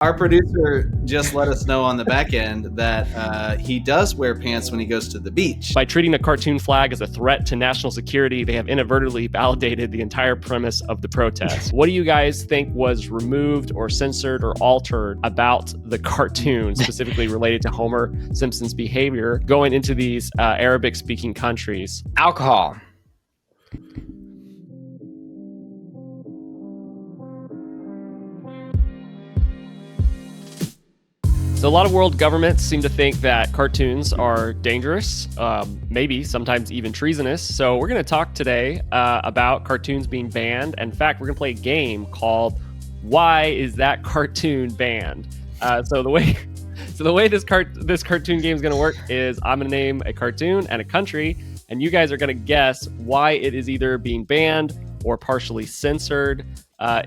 Our producer just let us know on the back end that he does wear pants when he goes to the beach. By treating the cartoon flag as a threat to national security, they have inadvertently validated the entire premise of the protest. What do you guys think was removed or censored or altered about the cartoon, specifically related to Homer Simpson's behavior going into these Arabic-speaking countries? Alcohol. So a lot of world governments seem to think that cartoons are dangerous, maybe sometimes even treasonous. So we're going to talk today about cartoons being banned. In fact, we're going to play a game called "Why Is That Cartoon Banned?" So the way this cartoon game is going to work is I'm going to name a cartoon and a country, and you guys are going to guess why it is either being banned or partially censored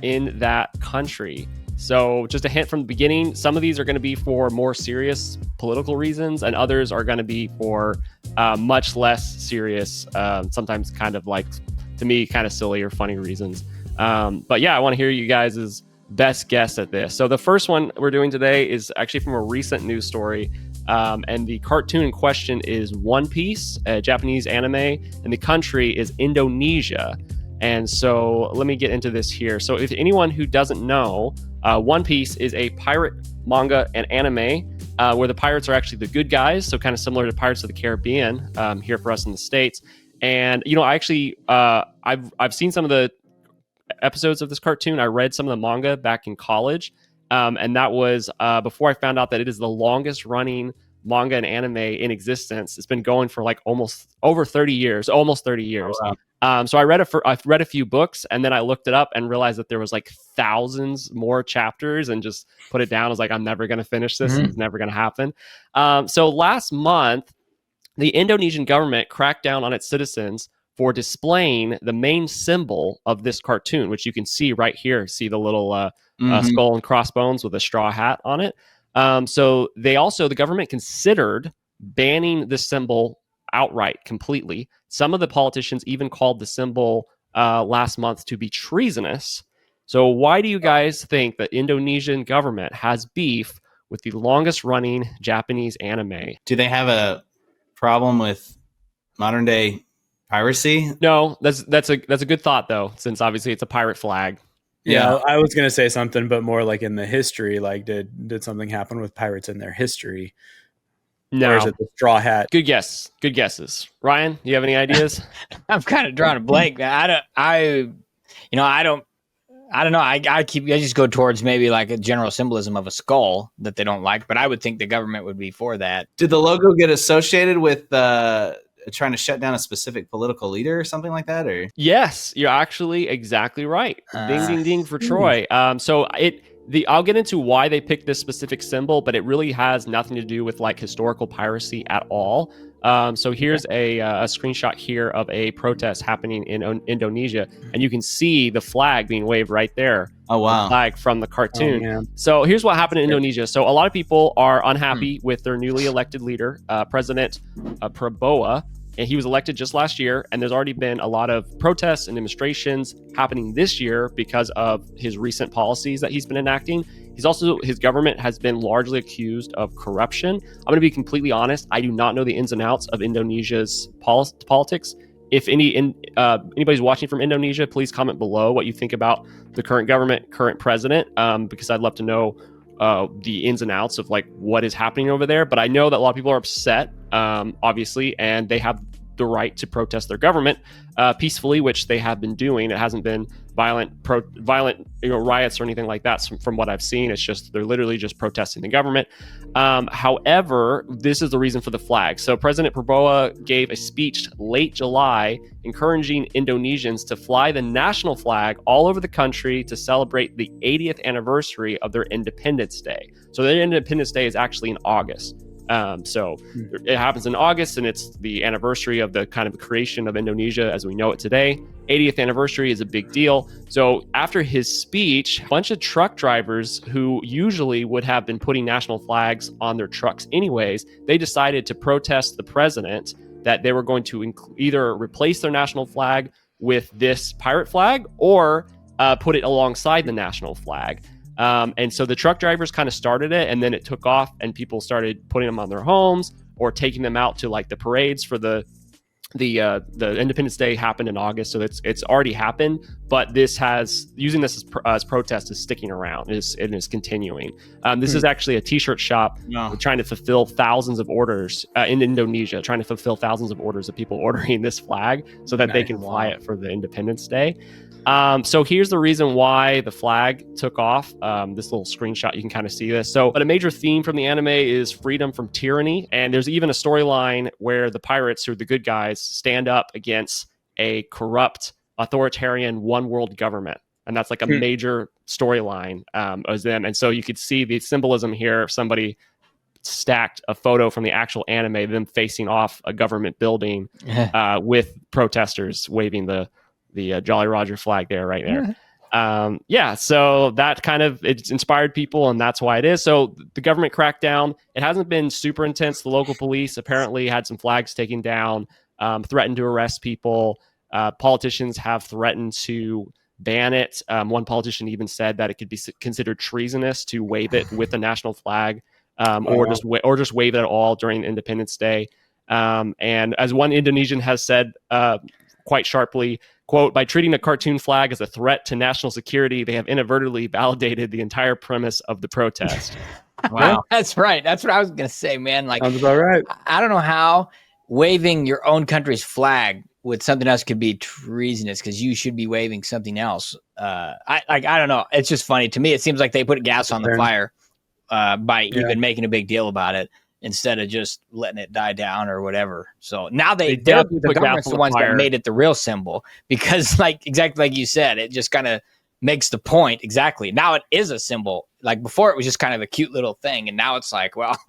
in that country. So just a hint from the beginning, some of these are going to be for more serious political reasons, and others are going to be for much less serious, sometimes kind of like, to me, kind of silly or funny reasons. But yeah, I want to hear you guys' best guess at this. So the first one we're doing today is actually from a recent news story. And the cartoon in question is One Piece, a Japanese anime, and the country is Indonesia. And so let me get into this here. So if anyone who doesn't know, One Piece is a pirate manga and anime where the pirates are actually the good guys. So kind of similar to Pirates of the Caribbean here for us in the States. And, you know, I actually, I've seen some of the episodes of this cartoon. I read some of the manga back in college. And that was before I found out that it is the longest running manga and anime in existence. It's been going for like almost 30 years. Oh, wow. So I've read a few books, and then I looked it up and realized that there was like thousands more chapters, and just put it down. I was like, I'm never going to finish this. It's never going to happen. So last month, the Indonesian government cracked down on its citizens for displaying the main symbol of this cartoon, which you can see right here. See the little skull and crossbones with a straw hat on it. So the government considered banning the symbol outright, completely. Some of the politicians even called the symbol last month to be treasonous. So why do you guys think the Indonesian government has beef with the longest running Japanese anime? Do they have a problem with modern day piracy? No, that's a good thought though, since obviously it's a pirate flag. Yeah, I was gonna say something, but more like in the history. Like, did something happen with pirates in their history? No. Or is it the straw hat? Good guess. Good guesses. Ryan, do you have any ideas? I'm kind of drawing a blank. I don't know. I just go towards maybe like a general symbolism of a skull that they don't like, but I would think the government would be for that. Did the logo get associated with trying to shut down a specific political leader or something like that? Or yes, you're actually exactly right. Ding, ding, ding for Troy. I'll get into why they picked this specific symbol, but it really has nothing to do with like historical piracy at all. So here's a screenshot here of a protest happening in Indonesia, and you can see the flag being waved right there. Oh, wow. The flag from the cartoon. So here's what happened in Indonesia. So a lot of people are unhappy with their newly elected leader, President Prabowo. And he was elected just last year, and there's already been a lot of protests and demonstrations happening this year because of his recent policies that he's been enacting. His government has been largely accused of corruption. I'm going to be completely honest. I do not know the ins and outs of Indonesia's politics. If anybody's watching from Indonesia, please comment below what you think about the current government, current president, because I'd love to know the ins and outs of like what is happening over there. But I know that a lot of people are upset, obviously, and they have the right to protest their government peacefully, which they have been doing. It hasn't been violent riots or anything like that from what I've seen. It's just they're literally just protesting the government. However, this is the reason for the flag. So President Prabowo gave a speech late July encouraging Indonesians to fly the national flag all over the country to celebrate the 80th anniversary of their Independence Day. So their Independence Day is actually in August. So it happens in August, and it's the anniversary of the kind of creation of Indonesia as we know it today. 80th anniversary is a big deal. So after his speech, a bunch of truck drivers who usually would have been putting national flags on their trucks anyways, they decided to protest the president that they were going to either replace their national flag with this pirate flag or put it alongside the national flag. And so the truck drivers kind of started it, and then it took off, and people started putting them on their homes or taking them out to like the parades for the Independence Day happened in August, so it's already happened. But this using this as protest is sticking around. It is continuing. This is actually a T-shirt shop trying to fulfill thousands of orders in Indonesia, trying to fulfill thousands of orders of people ordering this flag so that they can fly it for the Independence Day. So here's the reason why the flag took off. This little screenshot, you can kind of see this. But a major theme from the anime is freedom from tyranny. And there's even a storyline where the pirates, who are the good guys, stand up against a corrupt, authoritarian one world government. And that's like a major storyline as them. And so you could see the symbolism here. Somebody stacked a photo from the actual anime, them facing off a government building with protesters waving the Jolly Roger flag there, right there. So that kind of, it's inspired people, and that's why it is. So the government cracked down. It hasn't been super intense. The local police apparently had some flags taken down, threatened to arrest people. Politicians have threatened to ban it. One politician even said that it could be considered treasonous to wave it with the national flag, or just wave it at all during Independence Day. And as one Indonesian has said quite sharply, quote, by treating a cartoon flag as a threat to national security, they have inadvertently validated the entire premise of the protest. Wow. That's right. That's what I was going to say, man. Like, Sounds about right. I don't know how waving your own country's flag with something else could be treasonous, because you should be waving something else. I don't know. It's just funny to me. It seems like they put gas on the fire by even making a big deal about it, instead of just letting it die down or whatever. So now the government's the ones that made it the real symbol, because exactly like you said, it just kind of makes the point. Exactly. Now it is a symbol. Like before it was just kind of a cute little thing. And now it's like, well,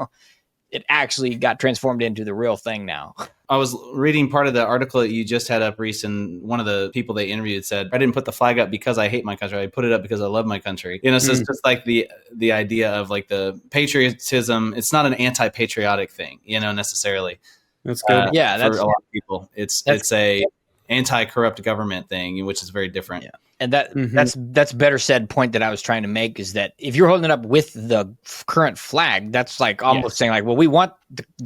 it actually got transformed into the real thing now. I was reading part of the article that you just had up, Reese, and one of the people they interviewed said, I didn't put the flag up because I hate my country. I put it up because I love my country. So it's just like the idea of like the patriotism. It's not an anti-patriotic thing, necessarily. That's good. For a lot of people, it's a anti-corrupt government thing, which is very different. Yeah. And that's better said point that I was trying to make, is that if you're holding it up with the current flag, that's like almost saying like, well, we want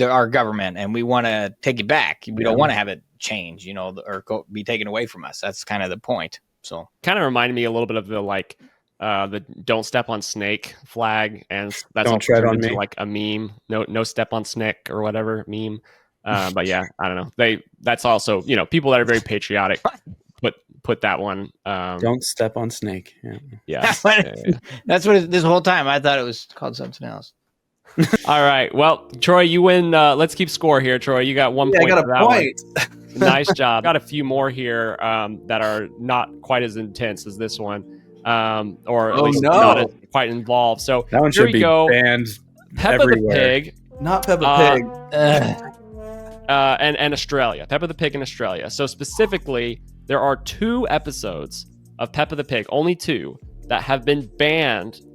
our government and we want to take it back. We don't want to have it change, or be taken away from us. That's kind of the point. So kind of reminded me a little bit of the don't step on snake flag, and that's don't tread on me, like a meme. No step on snake or whatever meme. But yeah, I don't know. That's also, people that are very patriotic put that one. Don't step on snake. Yeah. That's what this whole time I thought it was called something else. All right. Well, Troy, you win. Let's keep score here, Troy. You got 1 point. I got a point. Nice job. Got a few more here that are not quite as intense as this one, or at least not as quite involved. So that one should be banned Peppa everywhere. the Pig. Not Peppa Pig. And Australia. Peppa the Pig in Australia. So specifically, there are 2 episodes of Peppa the Pig, only 2, that have been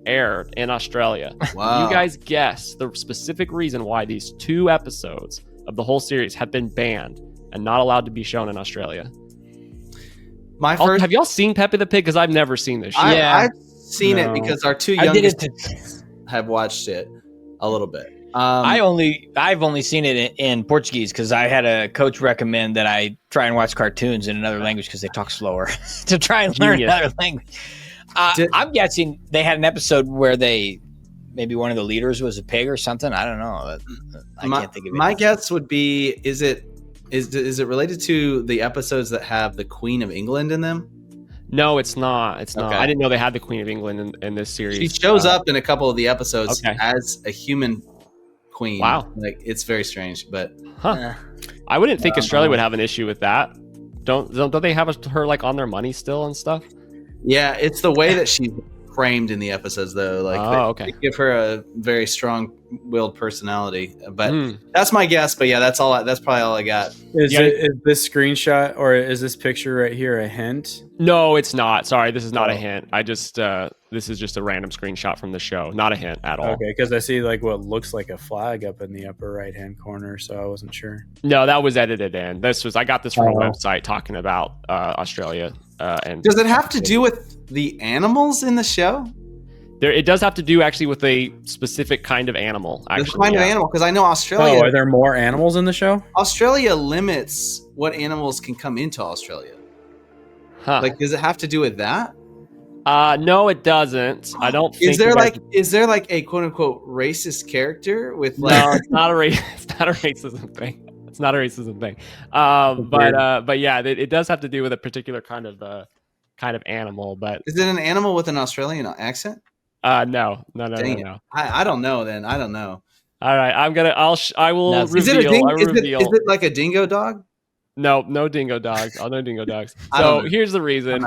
aired in Australia. Wow. You guys guess the specific reason why these 2 episodes of the whole series have been banned and not allowed to be shown in Australia. Have y'all seen Peppa the Pig? Because I've never seen this show. I've seen it because our 2 youngest have watched it a little bit. I've only seen it in Portuguese, because I had a coach recommend that I try and watch cartoons in another language because they talk slower to try and learn another language. I'm guessing they had an episode where maybe one of the leaders was a pig or something. I don't know. I can't think of it. My guess would be, is it related to the episodes that have the Queen of England in them? No, it's not. It's not. I didn't know they had the Queen of England in this series. She shows up in a couple of the episodes as a human queen. Wow. Like, it's very strange, but I wouldn't think Australia would have an issue with that. Don't they have her like on their money still and stuff? Yeah, it's the way that she's framed in the episodes, though. Like, they give her a very strong-willed personality. But that's my guess. But yeah, that's probably all I got. Is this screenshot or is this picture right here a hint? No, it's not. Sorry, this is not a hint. I just this is just a random screenshot from the show, not a hint at all. Okay, because I see like what looks like a flag up in the upper right-hand corner, so I wasn't sure. No, that was edited in. I got this from a website talking about Australia. And does it have to do with the animals in the show? It does have to do actually with a specific kind of animal. Actually, the kind of animal, because I know Australia. Oh, are there more animals in the show? Australia limits what animals can come into Australia. Huh. Like, does it have to do with that? No, it doesn't. I don't think. Is there like a quote unquote racist character with like? No, it's not a racism thing. It's not a racism thing. But yeah, it does have to do with a particular kind of animal. But is it an animal with an Australian accent? No. I don't know. Then I don't know. All right, I will reveal. Is it like a dingo dog? No dingo dogs. No dingo dogs. So here's the reason.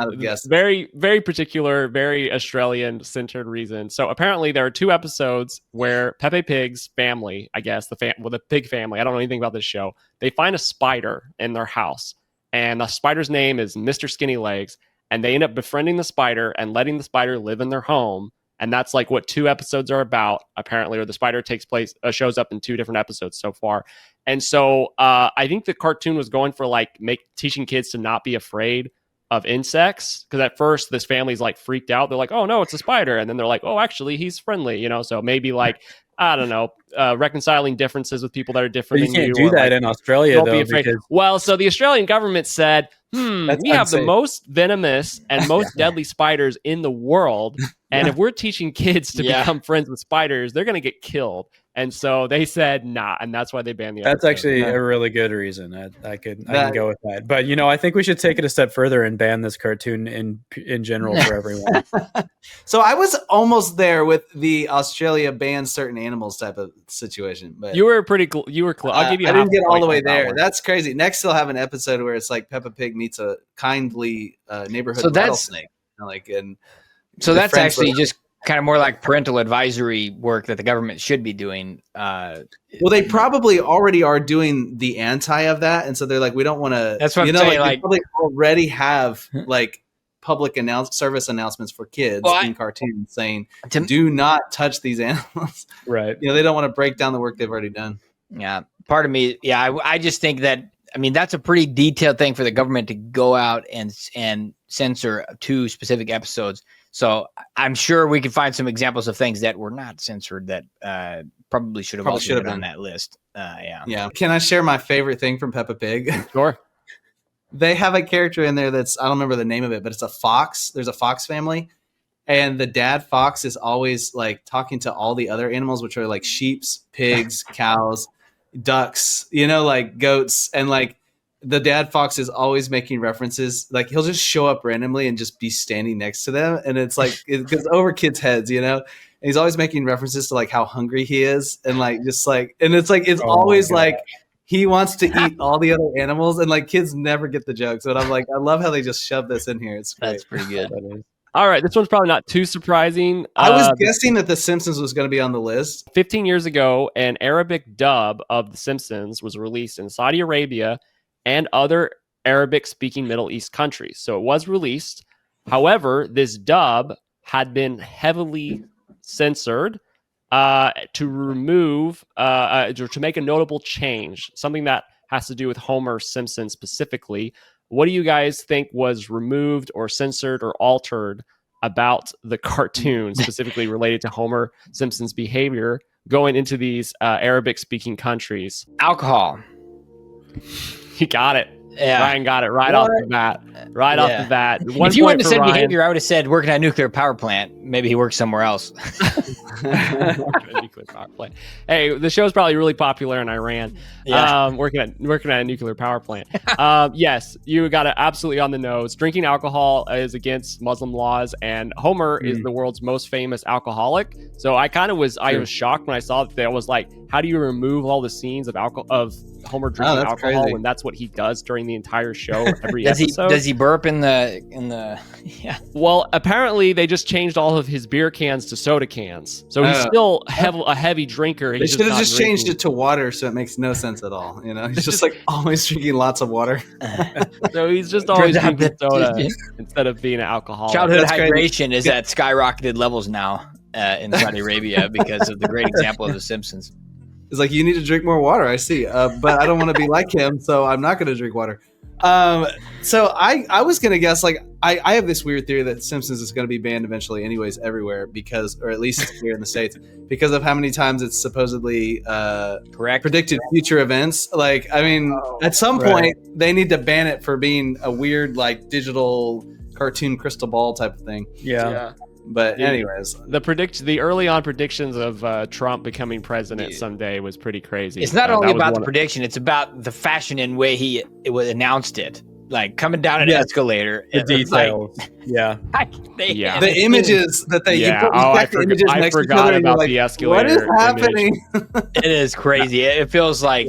Very, very particular, very Australian-centered reason. So apparently there are 2 episodes where Peppa Pig's family, I guess, the pig family, I don't know anything about this show, they find a spider in their house. And the spider's name is Mr. Skinny Legs. And they end up befriending the spider and letting the spider live in their home. And that's like what 2 episodes are about, apparently, or the spider shows up in 2 different episodes so far. And so I think the cartoon was going for like teaching kids to not be afraid of insects. Because at first this family's like freaked out. They're like, oh no, it's a spider. And then they're like, oh, actually he's friendly, So maybe like, I don't know, reconciling differences with people that are different than you. You can't do that in Australia, though. Well, so the Australian government said, we have the most venomous and most deadly spiders in the world. And if we're teaching kids to become friends with spiders, they're going to get killed. And so they said, nah. And that's why they banned the episode. That's actually a really good reason. I can go with that. But, I think we should take it a step further and ban this cartoon in general for everyone. So I was almost there with the Australia bans certain animals type of situation. But you were you were close. I'll give you I didn't get all the way there. That's crazy. Next, they'll have an episode where it's like Peppa Pig meets a kindly neighborhood rattlesnake. So that's actually just kind of more like parental advisory work that the government should be doing. Well, they probably already are doing the anti of that, and so they're like, we don't want to. That's what I'm saying. They probably already have like public service announcements for kids in cartoons saying, "Do not touch these animals." Right. They don't want to break down the work they've already done. Yeah. Part of me, I just think that. I mean, that's a pretty detailed thing for the government to go out and censor 2 specific episodes. So I'm sure we can find some examples of things that were not censored that probably should have been on that list. Yeah. Can I share my favorite thing from Peppa Pig? Sure. They have a character in there I don't remember the name of it, but it's a fox. There's a fox family. And the dad fox is always like talking to all the other animals, which are like sheep, pigs, cows, ducks, like goats. And like the dad fox is always making references. Like he'll just show up randomly and just be standing next to them. And it's like, it goes over kids' heads, and he's always making references to like how hungry he is. And like, just like, and it's like, it's always like he wants to eat all the other animals. And like kids never get the jokes. But I'm like, I love how they just shove this in here. It's great. That's pretty good. All right, this one's probably not too surprising. I was guessing that The Simpsons was going to be on the list. 15 years ago, an Arabic dub of The Simpsons was released in Saudi Arabia and other Arabic-speaking Middle East countries. So it was released. However, this dub had been heavily censored to remove, to make a notable change, something that has to do with Homer Simpson specifically. What do you guys think was removed or censored or altered about the cartoon, specifically related to Homer Simpson's behavior going into these Arabic-speaking countries? Alcohol. You got it. Yeah. Ryan got it right off the bat. Off the bat. If you wouldn't have said behavior, I would have said working at a nuclear power plant. Maybe he works somewhere else. Nuclear power plant. Hey, the show's probably really popular in Iran. Yeah. Working at a nuclear power plant. Yes, you got it absolutely on the nose. Drinking alcohol is against Muslim laws, and Homer is the world's most famous alcoholic. So I was shocked when I saw that. I was like, how do you remove all the scenes of Homer drinking alcohol when that's what he does during the entire show, every episode? Does he burp in the yeah? Well, apparently they just changed all of his beer cans to soda cans, so he's still a heavy drinker. They should have just changed it to water, so it makes no sense at all. He's just like always drinking lots of water. So he's just always drinking soda instead of being an alcoholic. Childhood hydration is at skyrocketed levels now in Saudi Arabia because of the great example of The Simpsons. It's like, you need to drink more water. I see, but I don't want to be like him, so I'm not going to drink water. So I was going to guess, like, I have this weird theory that Simpsons is going to be banned eventually anyways everywhere because, or at least here in the States, because of how many times it's supposedly predicted future events. Like, I mean, at some point they need to ban it for being a weird, like, digital cartoon crystal ball type of thing. Yeah. But anyways, the early on predictions of Trump becoming president someday was pretty crazy. It's not only about the prediction; it's about the fashion and way he announced it. Like coming down an escalator. The details. Like, the images that they you put I forgot about like, the escalator. What is happening? It is crazy. It feels like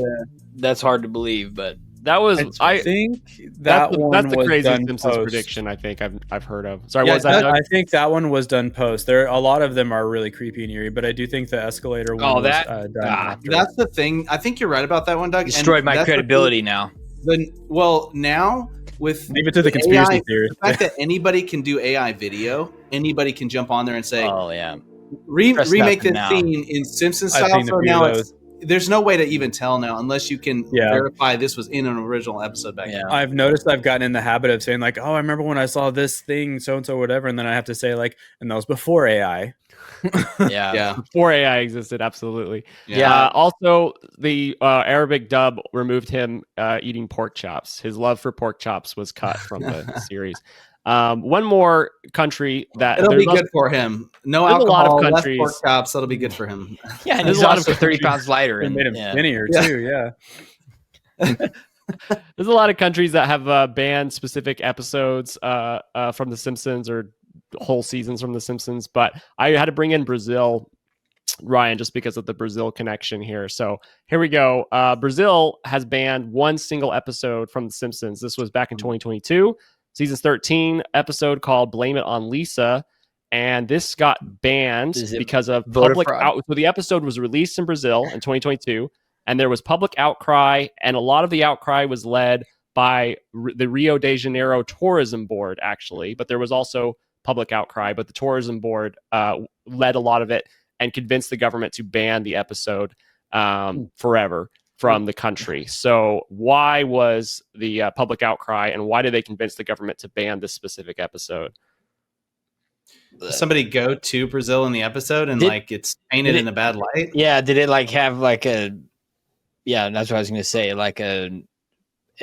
that's hard to believe, but that was I think that's the crazy Simpsons post. Prediction I think I've heard of. Sorry, what was that? I think that one was done post. There, a lot of them are really creepy and eerie, but I do think the escalator one was done after. That's the thing. I think you're right about that one, Doug. Destroyed my credibility now. Now with leave it to the conspiracy theories. The fact that anybody can do AI video, anybody can jump on there and say, "Oh yeah, remake this scene in Simpsons style." So now there's no way to even tell now unless you can verify this was in an original episode back then. I've noticed I've gotten in the habit of saying like, "Oh, I remember when I saw this thing, so and so, whatever," and then I have to say like, "And that was before AI." Before AI existed, absolutely. Also, the Arabic dub removed him eating pork chops. His love for pork chops was cut from the series. One more country that it'll be good for him. No alcohol, a lot of countries. Less pork chops. That'll be good for him. Yeah, and he's also 30 pounds lighter and made him skinnier too. Yeah. There's a lot of countries that have banned specific episodes from The Simpsons or whole seasons from The Simpsons, but I had to bring in Brazil, Ryan, just because of the Brazil connection here. So here we go. Brazil has banned one single episode from The Simpsons. This was back in 2022, season 13 episode called Blame It on Lisa. And this got banned because of public out. So the episode was released in Brazil in 2022, and there was public outcry, and a lot of the outcry was led by the Rio de Janeiro Tourism Board, actually, but there was also public outcry, but the tourism board led a lot of it and convinced the government to ban the episode forever from the country. So why was the public outcry, and why did they convince the government to ban this specific episode? Somebody go to Brazil in the episode and it's painted in a bad light. Yeah. Did it like have like a, that's what I was going to say. Like it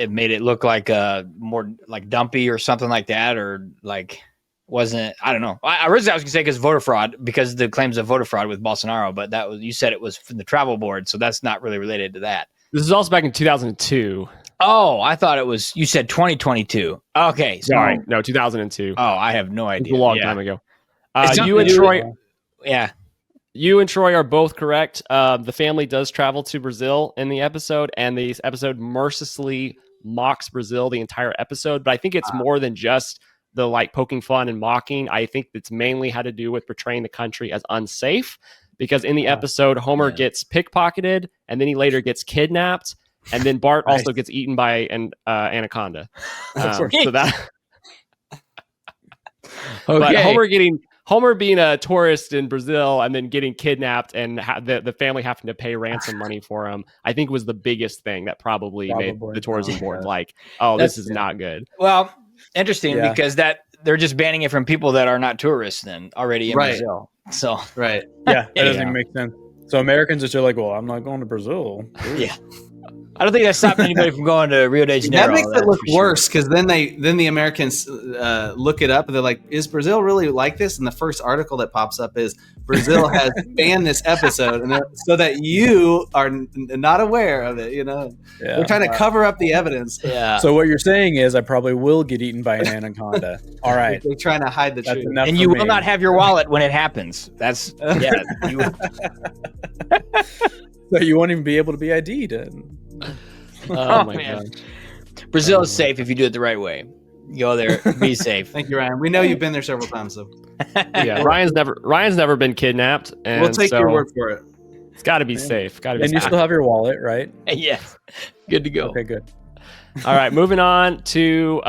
made it look like a more like dumpy or something like that. Or like, wasn't, I don't know. Originally I was going to say because voter fraud, because the claims of voter fraud with Bolsonaro, but that was, you said it was from the travel board. So that's not really related to that. This is also back in 2002. Oh, I thought it was, you said 2022. Okay. Sorry. No, 2002. Oh, I have no idea. It was a long time ago. You and Troy. Yeah. You and Troy are both correct. The family does travel to Brazil in the episode, and the episode mercilessly mocks Brazil the entire episode. But I think it's more than just the like poking fun and mocking. I think it's mainly had to do with portraying the country as unsafe, because in the episode, Homer gets pickpocketed, and then he later gets kidnapped, and then Bart also gets eaten by an anaconda. So that. But Homer being a tourist in Brazil and then getting kidnapped and the family having to pay ransom money for him, I think was the biggest thing that probably made the tourism board like, oh, this is not good. Well, interesting because that they're just banning it from people that are not tourists then already in Brazil. So right. Yeah, that doesn't make sense. So Americans are just like, well, I'm not going to Brazil. Yeah. I don't think that stopped anybody from going to Rio de Janeiro. That makes it look worse because then the Americans look it up and they're like, "Is Brazil really like this?" And the first article that pops up is Brazil has banned this episode, and so that you are not aware of it. You know, we're trying to cover up the evidence. Yeah. So what you're saying is, I probably will get eaten by an anaconda. All right. They're trying to hide the truth, and you will not have your wallet when it happens. That's So you won't even be able to be ID'd. Oh my God. Brazil is safe if you do it the right way. Go there, be safe. Thank you, Ryan. We know you've been there several times, so yeah. Ryan's never been kidnapped, and we'll take your word for it. It's got to be safe. Got to be. And you still have your wallet, right? Yes. Good to go. Okay, good. All right, moving on to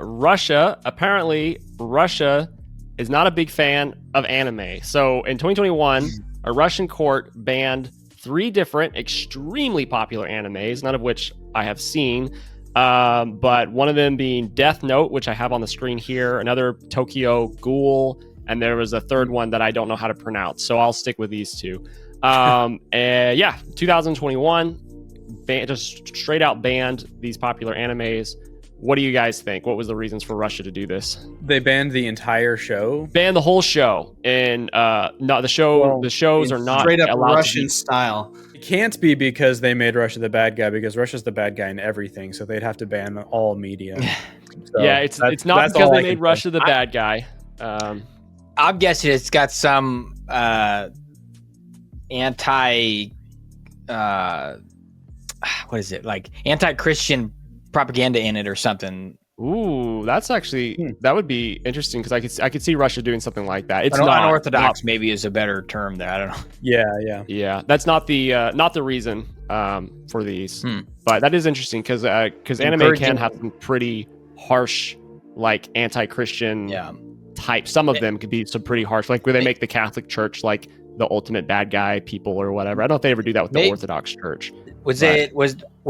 Russia. Apparently, Russia is not a big fan of anime. So in 2021, a Russian court banned 3 different extremely popular animes, none of which I have seen, But one of them being Death Note, which I have on the screen here, another Tokyo Ghoul, and there was a third one that I don't know how to pronounce, so I'll stick with these two. And yeah, 2021, just straight out banned these popular animes. What do you guys think? What was the reasons for Russia to do this? They banned the entire show. Banned the whole show, and no, the show. Well, the shows are not straight up allowed Russian to style. It can't be because they made Russia the bad guy, because Russia's the bad guy in everything. So they'd have to ban all media. So yeah, it's not because they made Russia the bad guy. I'm guessing it's got some anti. What is it, like anti-Christian propaganda in it or something? Ooh, that's actually that would be interesting, because I could see Russia doing something like that. It's not unorthodox. Maybe is a better term there. I don't know. Yeah. That's not the reason for these, but that is interesting because anime can have some pretty harsh, like anti-Christian type. Some of them could be some pretty harsh, like where they make the Catholic Church like the ultimate bad guy people or whatever. I don't know if they ever do that with the Orthodox Church. Were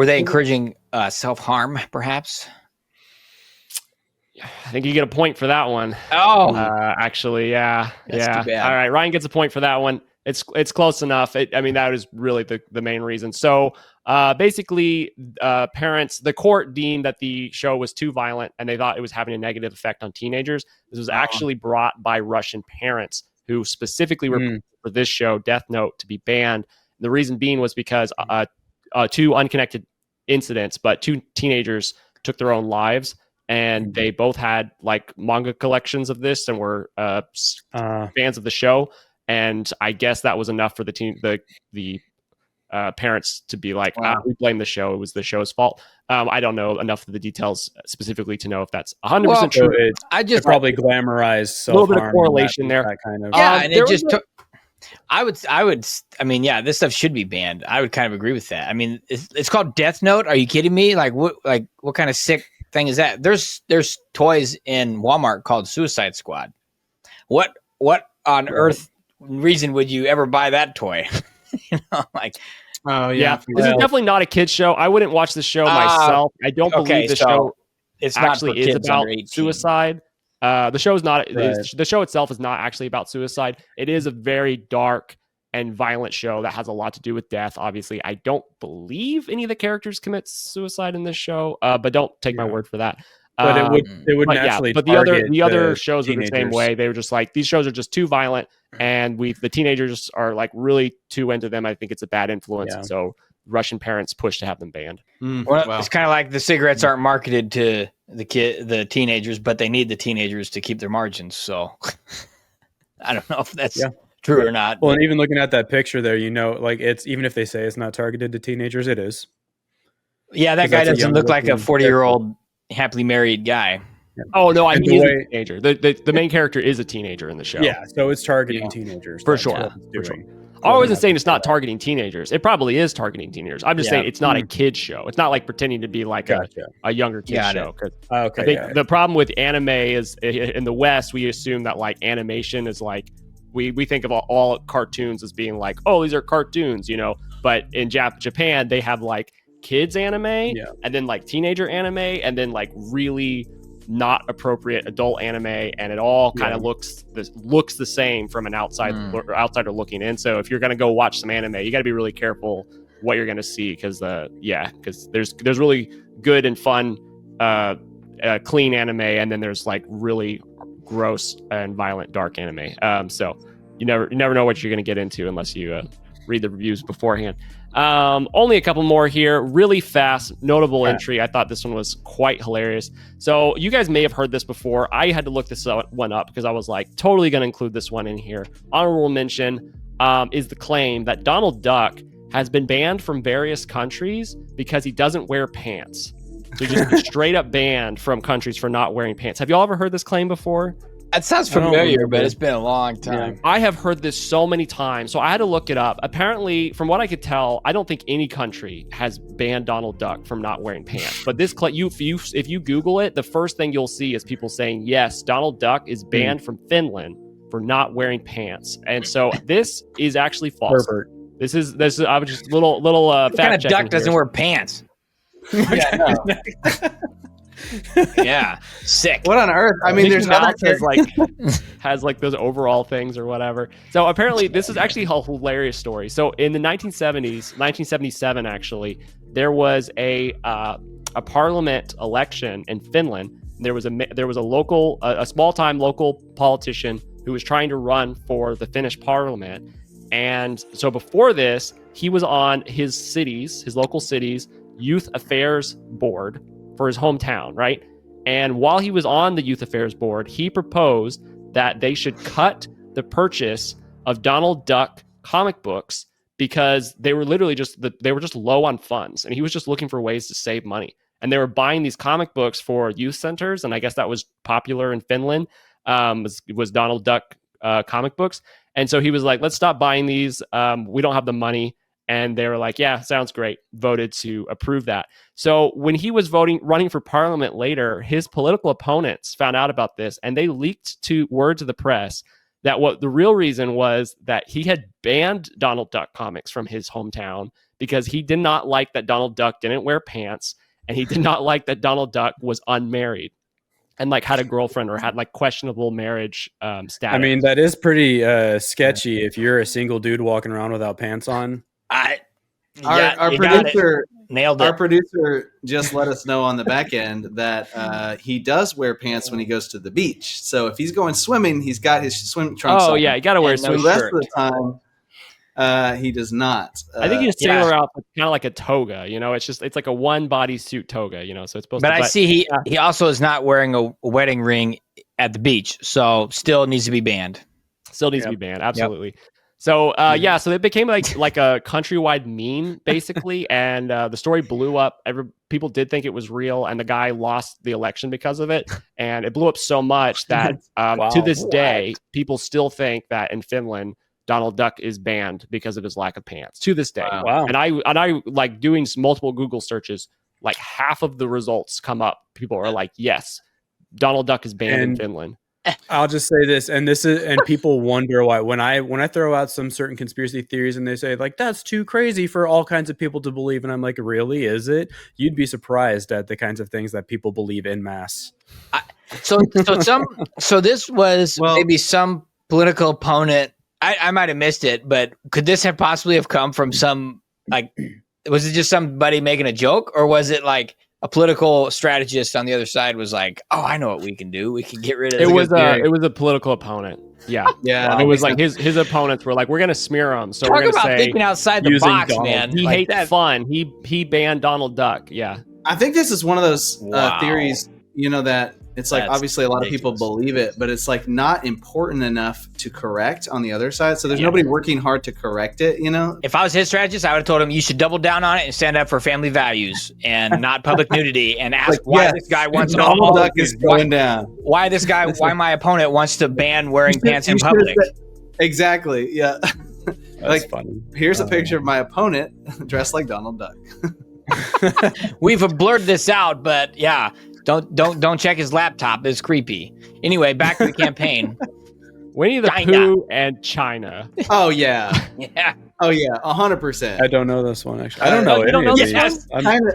they encouraging self-harm, perhaps? I think you get a point for that one. Oh, actually, yeah. That's too bad. All right, Ryan gets a point for that one. It's close enough. I mean, that was really the main reason. So basically, parents, the court deemed that the show was too violent, and they thought it was having a negative effect on teenagers. This was actually brought by Russian parents who specifically were for this show, Death Note, to be banned. The reason being was because two unconnected incidents, but two teenagers took their own lives, and they both had like manga collections of this and were fans of the show. And I guess that was enough for the parents to be like, we blame the show. It was the show's fault. I don't know enough of the details specifically to know if that's 100% true. I just probably glamorized a little bit of correlation there. That kind of, and it just took. I mean, yeah, this stuff should be banned. I would kind of agree with that. I mean, it's called Death Note. Are you kidding me? Like what kind of sick thing is that? There's toys in Walmart called Suicide Squad. What on earth reason would you ever buy that toy? Like, oh yeah. This is definitely not a kid's show. I wouldn't watch the show myself. I don't believe the show it's actually is about suicide. The show is not. Right. The show itself is not actually about suicide. It is a very dark and violent show that has a lot to do with death. Obviously, I don't believe any of the characters commit suicide in this show, but don't take my word for that. But it would naturally. Yeah, but the other shows were the same way. They were just like, these shows are just too violent, and the teenagers are like really too into them. I think it's a bad influence, and so Russian parents push to have them banned. It's kind of like the cigarettes aren't marketed to the teenagers, but they need the teenagers to keep their margins. So I don't know if that's true or not. Well, and even looking at that picture there, like it's, even if they say it's not targeted to teenagers, it is. Yeah, that guy doesn't look like a 40-year-old happily married guy. Oh no, I mean he's a teenager. The main character is a kid in the show. Yeah, so it's targeting teenagers for sure. I wasn't saying it's not targeting teenagers. It probably is targeting teenagers. I'm just saying it's not a kid's show. It's not like pretending to be like a younger kid's show. I think the problem with anime is in the West, we assume that like animation is like, we think of all cartoons as being like, oh, these are cartoons, but in Japan, they have like kids anime and then like teenager anime and then like really not appropriate adult anime, and it all kind of looks the same from an outsider looking in. So if you're going to go watch some anime, you got to be really careful what you're going to see, because there's really good and fun clean anime, and then there's like really gross and violent dark anime. So you never know what you're going to get into unless you read the reviews beforehand. Only a couple more here, really fast, notable entry. I thought this one was quite hilarious. So you guys may have heard this before. I had to look this one up because I was like totally going to include this one in here. Honorable mention is the claim that Donald Duck has been banned from various countries because he doesn't wear pants. So just straight up banned from countries for not wearing pants. Have y'all ever heard this claim before? That sounds familiar, but it's been a long time. I have heard this so many times, so I had to look it up. Apparently, from what I could tell, I don't think any country has banned Donald Duck from not wearing pants. But this, if you Google it, the first thing you'll see is people saying, yes, Donald Duck is banned from Finland for not wearing pants. And so this is actually false. This is I was just little fact checking. What kind of duck doesn't wear pants? Yeah, no. Yeah, sick. What on earth? I mean, there's other has like those overall things or whatever. So apparently, this is actually a hilarious story. So in the 1970s, 1977, actually, there was a parliament election in Finland. There was a local, a small-time local politician who was trying to run for the Finnish parliament. And so before this, he was on his local city's youth affairs board for his hometown, right? And while he was on the youth affairs board, he proposed that they should cut the purchase of Donald Duck comic books because they were literally just low on funds, and he was just looking for ways to save money. And they were buying these comic books for youth centers, and I guess that was popular in Finland. Was Donald Duck comic books, and so he was like, "Let's stop buying these. We don't have the money." And they were like, yeah, sounds great. Voted to approve that. So when he was running for parliament later, his political opponents found out about this, and they leaked word to the press that what the real reason was that he had banned Donald Duck comics from his hometown because he did not like that Donald Duck didn't wear pants, and he did not like that Donald Duck was unmarried and like had a girlfriend or had like questionable marriage status. I mean, that is pretty sketchy if you're a single dude walking around without pants on. Our producer nailed it. Our producer just let us know on the back end that he does wear pants when he goes to the beach. So if he's going swimming, he's got his swim trunks. Oh on. yeah, you got to wear a swim shirt. The rest shirt. of the time, he does not. I think he's sailor outfit, kind of like a toga. You know, it's like a one bodysuit toga. You know, so it's supposed. But I see he also is not wearing a wedding ring at the beach, so still needs to be banned. Still needs to be banned. Absolutely. Yep. So so it became like a countrywide meme basically, and the story blew up. People did think it was real, and the guy lost the election because of it, and it blew up so much that to this day, people still think that in Finland, Donald Duck is banned because of his lack of pants. To this day, wow. And I like doing multiple Google searches. Like half of the results come up. People are like, "Yes, Donald Duck is banned in Finland." I'll just say this, and people wonder why when I throw out some certain conspiracy theories and they say like that's too crazy for all kinds of people to believe, and I'm like, really, is it? You'd be surprised at the kinds of things that people believe in mass. So this was maybe some political opponent. I might have missed it, but could this have possibly have come from some was it just somebody making a joke, or was it like a political strategist on the other side was like, "Oh, I know what we can do. We can get rid of it." It was a political opponent. Yeah, yeah. It was like his opponents were like, "We're gonna smear him." So talk we're gonna about say thinking outside the box, Donald. man. He like hates that. fun. He banned Donald Duck. Yeah, I think this is one of those theories, that it's like That's obviously a lot ridiculous. of people believe it, but it's like not important enough to correct on the other side. So there's nobody working hard to correct it, If I was his strategist, I would have told him you should double down on it and stand up for family values and not public nudity, and ask why this guy wants Donald Duck is going down. Why my opponent wants to ban wearing pants in public. Exactly. Yeah. That's funny. Here's a picture of my opponent dressed like Donald Duck. We've blurred this out, but yeah. Don't check his laptop. It's creepy. Anyway, back to the campaign. Winnie the Pooh and China. Oh yeah. Yeah. Oh yeah. 100%. I don't know this one actually. I don't know. You don't know this one? one?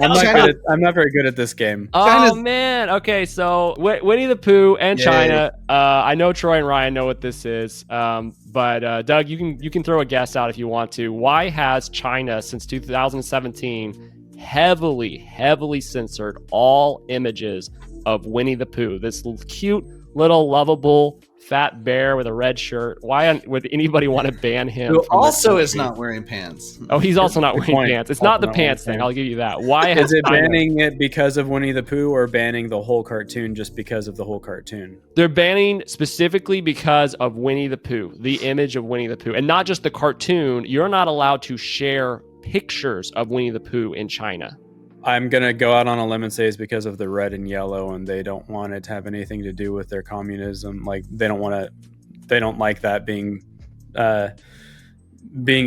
I'm not very good at this game. Oh man. Okay, so Winnie the Pooh and China. I know Troy and Ryan know what this is. But Doug, you can throw a guess out if you want to. Why has China since 2017 heavily censored all images of Winnie the Pooh, this cute little lovable fat bear with a red shirt? Why would anybody want to ban him? Who also is not wearing pants. Oh, he's also not wearing pants. It's not the pants thing. I'll give you that. Why is it banning it because of Winnie the Pooh, or banning the whole cartoon just because of the whole cartoon? They're banning specifically because of Winnie the Pooh, the image of Winnie the Pooh, and not just the cartoon. You're not allowed to share pictures of Winnie the Pooh in China. I'm gonna go out on a limb and say it's because of the red and yellow, and they don't want it to have anything to do with their communism. Like they don't like that being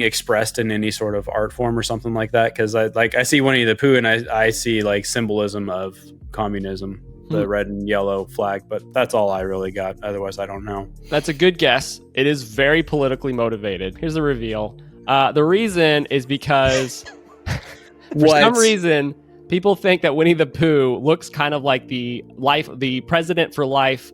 expressed in any sort of art form or something like that. Because I see Winnie the Pooh and I see like symbolism of communism, the red and yellow flag, but that's all I really got. Otherwise, I don't know. That's a good guess. It is very politically motivated. Here's the reveal. The reason is because for some reason People think that Winnie the Pooh looks kind of like the president for life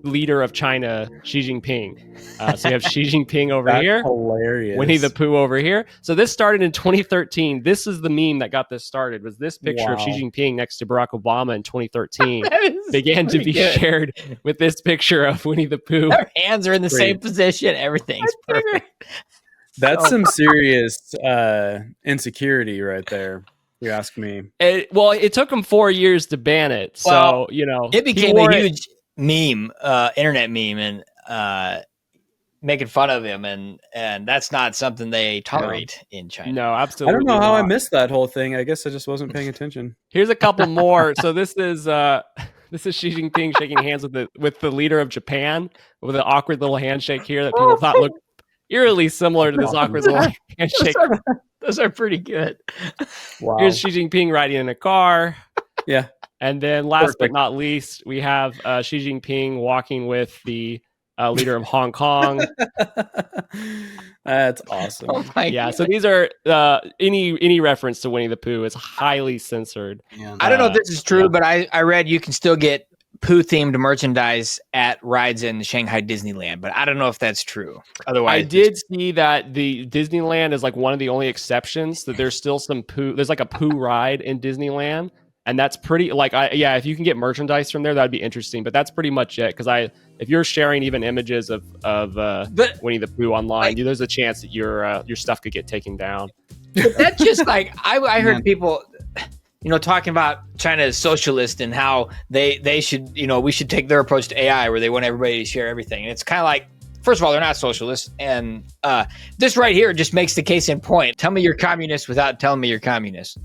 leader of China, Xi Jinping. So you have Xi Jinping over That's here, hilarious. Winnie the Pooh over here. So this started in 2013. This is the meme that got this started. Was this picture of Xi Jinping next to Barack Obama in 2013 began to be shared with this picture of Winnie the Pooh. Their hands are in the same position. Everything's perfect. That's some serious insecurity right there. You ask me. It took them 4 years to ban it. So, it became a huge meme, internet meme, and making fun of him. And that's not something they tolerate in China. No, absolutely. I don't know how not. I missed that whole thing. I guess I just wasn't paying attention. Here's a couple more. So this is Xi Jinping shaking hands with the leader of Japan with an awkward little handshake here that people thought looked eerily similar to this awkward little handshake. Those are pretty good. Wow. Here's Xi Jinping riding in a car. Yeah. And then last but not least, we have Xi Jinping walking with the leader of Hong Kong. That's awesome. Oh my yeah. God. So these are any reference to Winnie the Pooh is highly censored. Yeah. I don't know if this is true, but I read you can still get Pooh themed merchandise at rides in Shanghai Disneyland, but I don't know if that's true. Otherwise, I did see that the Disneyland is like one of the only exceptions that there's still some Pooh. There's like a Pooh ride in Disneyland, and that's pretty if you can get merchandise from there, that'd be interesting. But that's pretty much it. Because if you're sharing even images of Winnie the Pooh online, there's a chance that your stuff could get taken down. But that's just like I heard people. Talking about China as socialist and how they should, we should take their approach to AI where they want everybody to share everything. And it's kind of like, first of all, they're not socialists. And this right here just makes the case in point. Tell me you're communist without telling me you're communist.